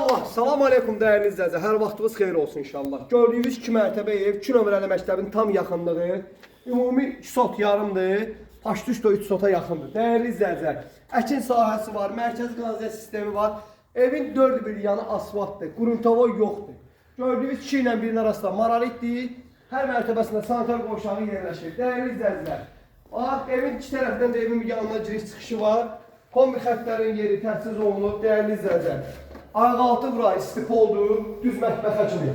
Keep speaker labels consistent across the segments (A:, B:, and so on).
A: İnşallah. Salam aleykum değerli izləyicilər. Hər vaxtınız xeyir olsun inşallah. Gördüyünüz 2 mərtəbə ev, 2 nömrəli məktəbin tam yaxınlığı. Ümumi 2 sot yarımdır. Paştuşda 3 sota yaxındır. Değerli izləyicilər, əkin sahəsi var, mərkəzi qanalizasiya sistemi var. Evin 4 bir yanı asfaltdır, quruntovoy yoxdur. Gördüyünüz 2 ilə 1-in arasında monolitdir. Hər mərtəbəsində sanitar qovşağı yerləşir. Değerli izləyicilər, bax, evin 2 tərəfindən də evin yanına giriş çıxışı var. Kombi xətlərin yeri təchiz olunub, değerli izləyicilər. Ayaqaltı bura istip oldu, düz mətbəxə kimi.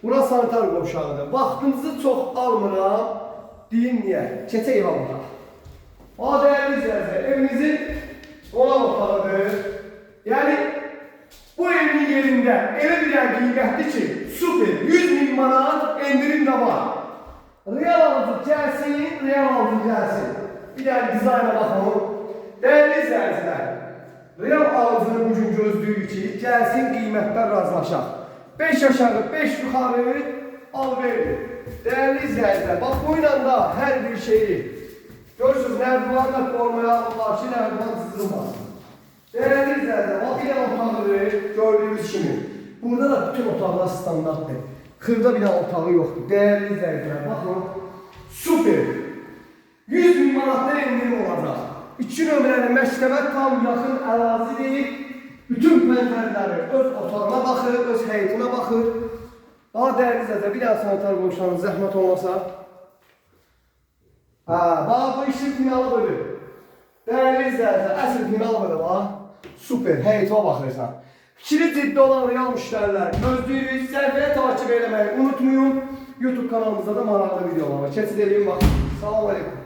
A: Bura sanitar qovşağıdır. Vaxtınızı çox almıram, deyin niyə? Keçək evə burada. Değerli izləyicilər, evimizin qonaq otağıdır. Yəni, bu evin yerində elə bir yer qiymətli ki, super, 100.000 manat endirim də var. Real alıcı gəlsin, real alıcı gəlsin. Bir dənə dizayna baxalım. Değerli izləyicilər, real alıcının bugün gözlüyü ki, gəlsin qiymətlər razılaşaq. 5 aşağı, 5 yuxarı al verir. Değerli izləyicilər, bax bu ilə da hər bir şeyi görürsünüz, nərdivanla formaya alırlar ki, nərdivan sızdırmaz. Değerli izləyicilər, bax bir otağıdır, gördüyümüz kimi. Burada da bütün otaqlar standartdır. Xırda bir otağı yoxdur. Değerli izləyicilər, baxın, super. 100.000 manatdan endirim olacaq. 2 nömrəli məktəbə tam yaxın ərazidir. Bütün pəncərələri öz otağına baxır, öz həyətinə baxır. Daha değerli izləyicilər, bir dənə sanitar qovşağınız zəhmət olmasa. Bax, bu işin finalı budur. Değerli izləyicilər, əsl final budur, bax. Super, həyətinə baxırsan. Fikri ciddi olan real müştərilər, gözləyirik, səhvəyə takip eləməyi unutmayın. YouTube kanalımızda da maraqlı videolar var. Keçid edeyim, baxın. Salam aleykum.